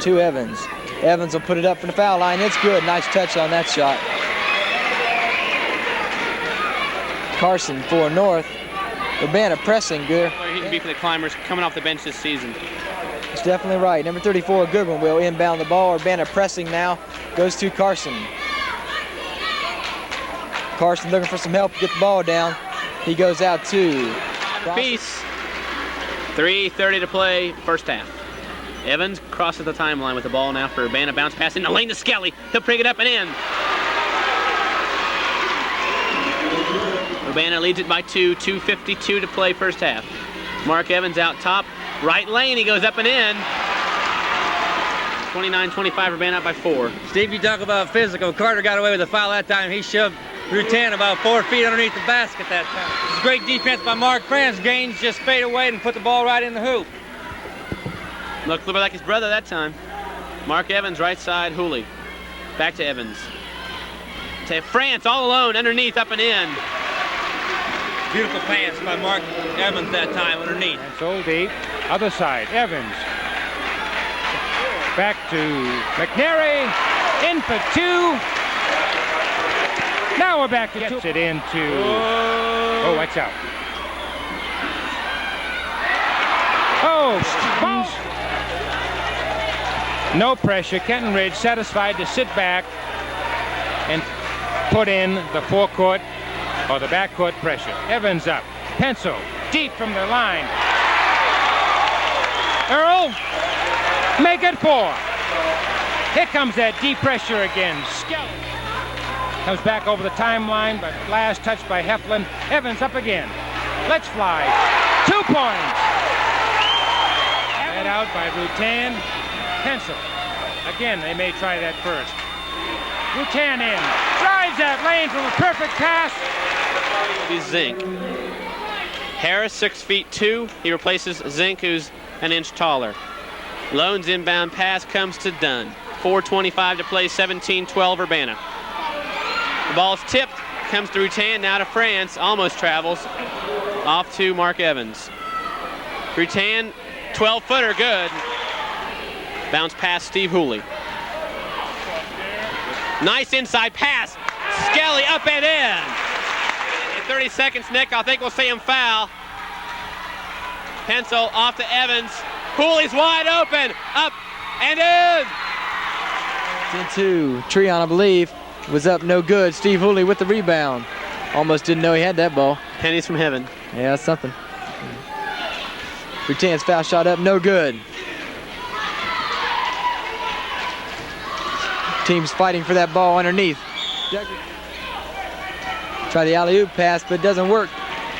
to Evans. Evans will put it up from the foul line. It's good. Nice touch on that shot. Carson for North. Urbana pressing good. Where he can be for the Climbers coming off the bench this season. That's definitely right. Number 34, Goodwin will inbound the ball. Urbana pressing now. Goes to Carson. Carson looking for some help to get the ball down. He goes out to Peace. 3:30 to play, first half. Evans crosses the timeline with the ball now for Urbana. Bounce pass in the lane to Skelly. He'll bring it up and in. Urbana leads it by 2, 2:52 to play first half. Mark Evans out top, right lane, he goes up and in. 29-25, Urbana up by 4. Steve, you talk about physical. Carter got away with a foul that time. He shoved Rutan about 4 feet underneath the basket that time. It's great defense by Mark France. Gaines just fade away and put the ball right in the hoop. Looked a little bit like his brother that time. Mark Evans, right side, Hooley. Back to Evans. To France, all alone, underneath, up and in. Beautiful pass by Mark Evans that time, underneath. And so deep, other side, Evans. Back to McNary, in for 2. Now we're back to 2. Gets it into, oh, watch out. Oh, bounce. No pressure. Kenton Ridge satisfied to sit back and put in the forecourt or the backcourt pressure. Evans up. Pencil deep from the line. Earl, make it 4. Here comes that deep pressure again. Skelly comes back over the timeline, but last touch by Heflin. Evans up again. Let's fly. 2 points. Head out by Rutan. Pencil. Again, they may try that first. Rutan in. Drives that lane from a perfect pass. He's Zink. Harris, 6'2". He replaces Zink, who's an inch taller. Lone's inbound pass comes to Dunn. 4:25 to play, 17-12 Urbana. The ball's tipped, comes to Rutan, now to France, almost travels. Off to Mark Evans. Rutan, 12-footer, good. Bounce past Steve Hooley. Nice inside pass. Skelly up and in. In 30 seconds, Nick, I think we'll see him foul. Pencil off to Evans. Hooley's wide open. Up and in. 10-2. Treon, I believe, was up no good. Steve Hooley with the rebound. Almost didn't know he had that ball. Pennies from heaven. Yeah, that's something. Rutan's foul shot up, no good. Team's fighting for that ball underneath. Try the alley-oop pass, but it doesn't work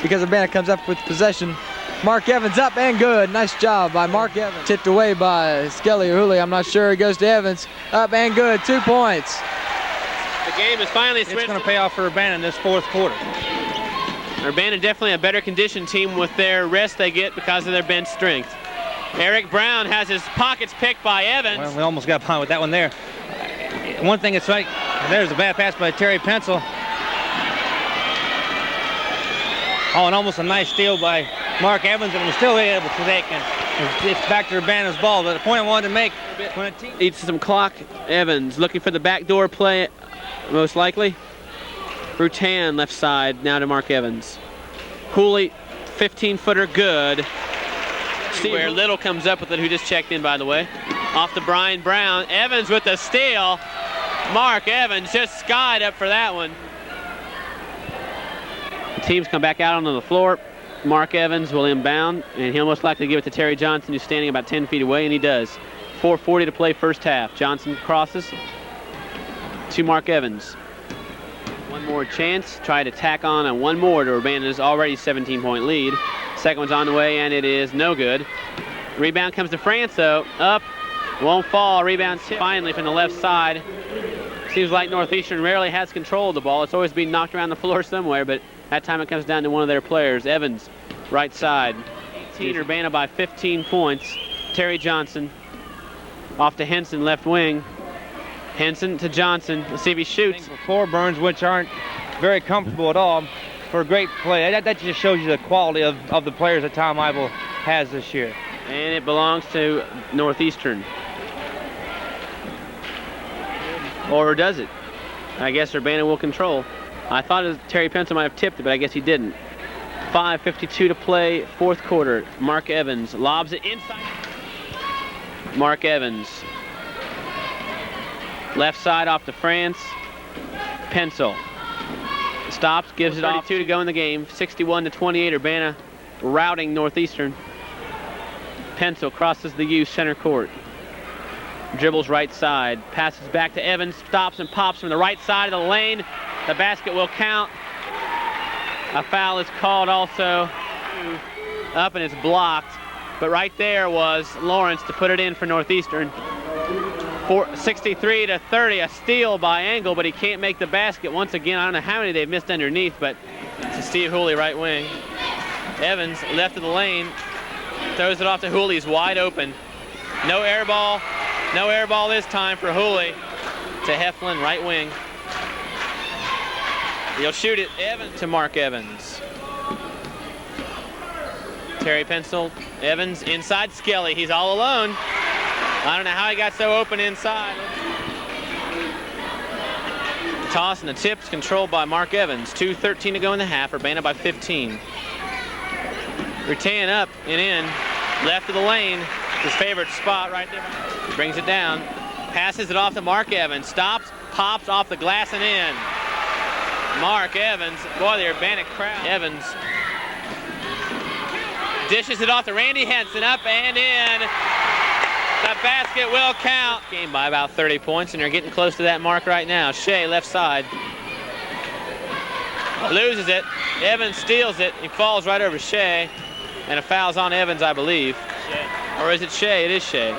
because Urbana comes up with possession. Mark Evans up and good. Nice job by Mark Evans. Tipped away by Skelly or Hooley, I'm not sure. It goes to Evans. Up and good, 2 points. The game is finally switched. It's going to pay off for Urbana in this fourth quarter. Urbana definitely a better conditioned team with their rest they get because of their bench strength. Eric Brown has his pockets picked by Evans. Well, we almost got behind with that one there. One thing that's right, there's a bad pass by Terry Pencil. Oh, and almost a nice steal by Mark Evans, and was still able to take it. It's back to Urbana's ball, but the point I wanted to make, when a team eats some clock, Evans looking for the backdoor play, most likely. Rutan left side, now to Mark Evans. Hooley, 15-footer, good. Where Little comes up with it, who just checked in, by the way. Off to Brian Brown. Evans with the steal. Mark Evans just skied up for that one. The teams come back out onto the floor. Mark Evans will inbound, and he'll most likely give it to Terry Johnson, who's standing about 10 feet away, and he does. 4:40 to play first half. Johnson crosses to Mark Evans. One more chance. Try to tack on and one more to Urbana's already 17-point lead. Second one's on the way, and it is no good. Rebound comes to France, though. Up. Won't fall. Rebound finally from the left side. Seems like Northeastern rarely has control of the ball. It's always being knocked around the floor somewhere, but that time it comes down to one of their players. Evans, right side. 18, Urbana by 15 points. Terry Johnson off to Henson, left wing. Henson to Johnson. Let's see if he shoots. Four Burns, which aren't very comfortable at all, for a great play. That just shows you the quality of the players that Tom Ivel has this year. And it belongs to Northeastern. Or does it? I guess Urbana will control. I thought Terry Pencil might have tipped it, but I guess he didn't. 5:52 to play, fourth quarter. Mark Evans lobs it inside. Mark Evans. Left side off to France. Pencil. Stops, gives it off. 32 to go in the game. 61-28, Urbana routing Northeastern. Pencil crosses the U center court. Dribbles right side, passes back to Evans, stops and pops from the right side of the lane. The basket will count. A foul is called also. Up and it's blocked. But right there was Lawrence to put it in for Northeastern. 63-30, a steal by Angle, but he can't make the basket. Once again, I don't know how many they've missed underneath, but to Steve Hooley, right wing. Evans, left of the lane, throws it off to Hooley. He's wide open. No air ball. No air ball this time for Hooley. To Heflin, right wing. He'll shoot it. Evans to Mark Evans. Terry Pencil. Evans inside Skelly. He's all alone. I don't know how he got so open inside. Toss and the tip's controlled by Mark Evans. 2:13 to go in the half. Urbana by 15. Rutan up and in. Left of the lane. His favorite spot right there. He brings it down. Passes it off to Mark Evans. Stops, pops off the glass and in. Mark Evans. Boy, the Urbana crowd. Evans dishes it off to Randy Henson. Up and in. The basket will count. Game by about 30 points, and they're getting close to that mark right now. Shea, left side. Loses it. Evans steals it. He falls right over Shea. And a foul's on Evans, I believe. Shea. Or is it Shea? It is Shea.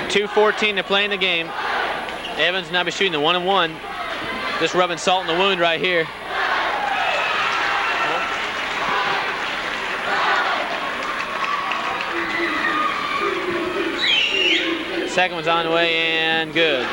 .2:14 to play in the game. Evans now be shooting the 1-and-1. Just rubbing salt in the wound right here. Second one's on the way and good.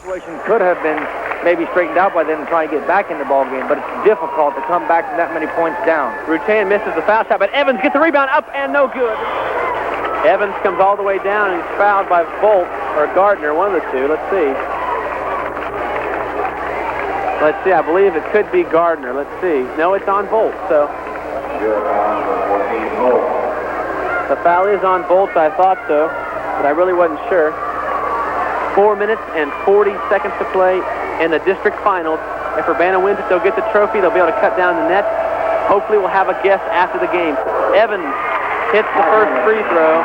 Situation could have been maybe straightened out by them and try and get back in the ball game, but it's difficult to come back from that many points down. Rutan misses the foul shot, but Evans gets the rebound up and no good. Evans comes all the way down and he's fouled by Volt or Gardner, one of the two. Let's see. I believe it could be Gardner. Let's see. No, it's on Volt, so. The foul is on Volt, I thought so, but I really wasn't sure. 4 minutes and 40 seconds to play in the district finals. If Urbana wins it, they'll get the trophy. They'll be able to cut down the net. Hopefully we'll have a guest after the game. Evans hits the first free throw.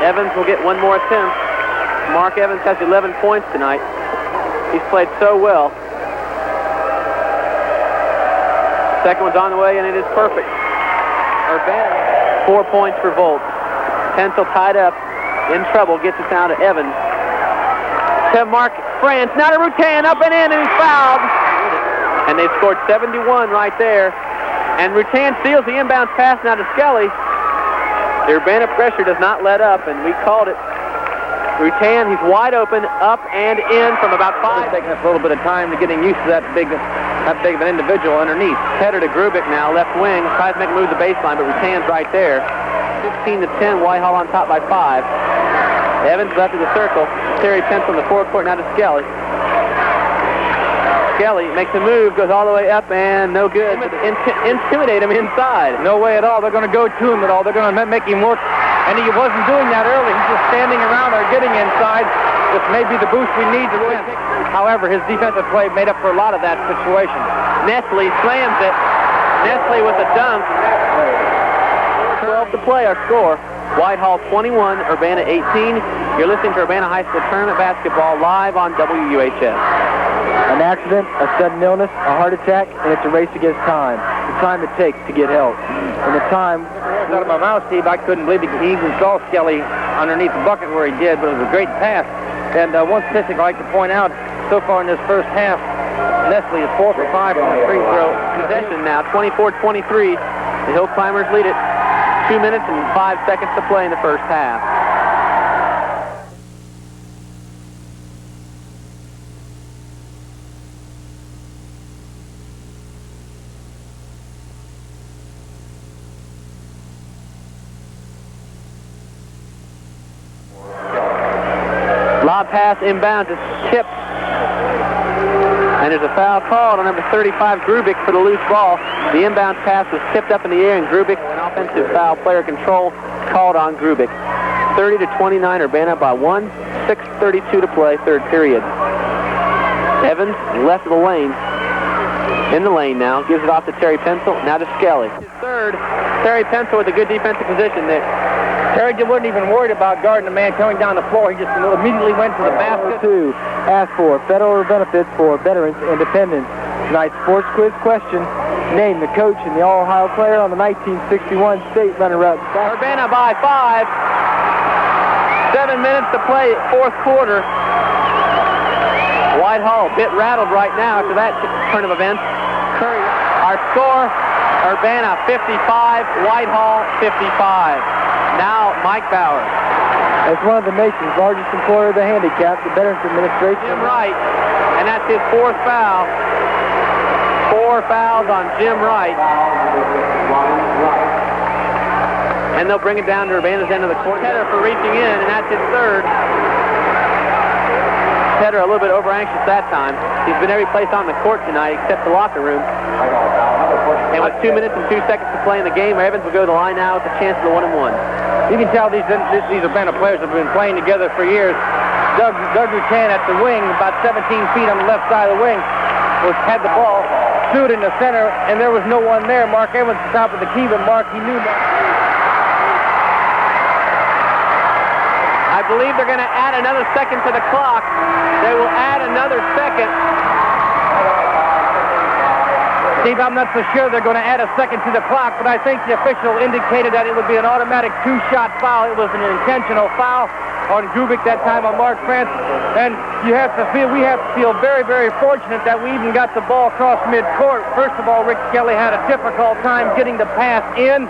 Evans will get one more attempt. Mark Evans has 11 points tonight. He's played so well. Second one's on the way, and it is perfect. Urbana, 4 points for Volt. Pencil tied up, in trouble, gets it down to Evans. To Mark France, now to Rutan, up and in, and he's fouled. And they've scored 71 right there. And Rutan steals the inbound pass now to Skelly. The Urbana pressure does not let up, and we called it. Rutan, he's wide open, up and in from about 5. It's taking us a little bit of time to getting used to that big of an individual underneath. Header to Grubik now, left wing, tries to make a move to the baseline, but Rutan's right there. 15-10. Whitehall on top by 5. Evans left of the circle. Terry Pencil in the forecourt, now to Skelly. Skelly makes a move, goes all the way up, and no good. Intimidate him inside. No way at all. They're going to go to him at all. They're going to make him work. And he wasn't doing that early. He's just standing around or getting inside. This may be the boost we need to win. However, his defensive play made up for a lot of that situation. Nestle slams it. Nestle with a dunk. 12 to play, our score. Whitehall 21, Urbana 18. You're listening to Urbana High School Tournament Basketball live on WUHF. An accident, a sudden illness, a heart attack, and it's a race against time. The time it takes to get help. And the time... Out of my mouth, Steve, I couldn't believe it. He even saw Skelly underneath the bucket where he did, but it was a great pass. And one statistic I'd like to point out, so far in this first half, Nestle is 4 for 5 on the free throw. Possession now, 24-23. The Hill Climbers lead it. 2 minutes and 5 seconds to play in the first half. Lob pass inbounds is tipped. And there's a foul called on number 35, Grubik, for the loose ball. The inbound pass was tipped up in the air, and Grubik, an offensive foul, player control, called on Grubik. 30-29, Urbana by 1. 6:32 to play, third period. Evans, left of the lane. In the lane now, gives it off to Terry Pencil, now to Skelly. Third, Terry Pencil with a good defensive position there. Terry wasn't even worried about guarding the man coming down the floor. He just immediately went to the basket. 2. Ask for federal benefits for veterans and dependents. Tonight's sports quiz question. Name the coach and the All-Ohio player on the 1961 state runner-up. Urbana by 5. 7 minutes to play, fourth quarter. Whitehall a bit rattled right now after that turn of events. Curry, our score, Urbana 55, Whitehall 55. Now, Mike Bauer. As one of the nation's largest employer of the handicapped, the Veterans Administration... Jim Wright, and that's his 4th foul. 4 fouls on Jim Wright. And they'll bring it down to Urbana's end of the court. Tedder for reaching in, and that's his 3rd. Tedder a little bit over-anxious that time. He's been every place on the court tonight except the locker room. And with 2 minutes and 2 seconds to play in the game, Evans will go to the line now with a chance of the 1-and-1. You can tell these Urbana players have been playing together for years. Doug Rutan at the wing, about 17 feet on the left side of the wing, had the ball, stood in the center, and there was no one there. Mark Evans at the top of the key, but Mark, he knew that. I believe they're going to add another second to the clock. They will add another second. Steve, I'm not so sure they're going to add a second to the clock, but I think the official indicated that it would be an automatic 2-shot foul. It was an intentional foul on Grubik that time on Mark France. And we have to feel very, very fortunate that we even got the ball across midcourt. First of all, Rick Skelly had a difficult time getting the pass in.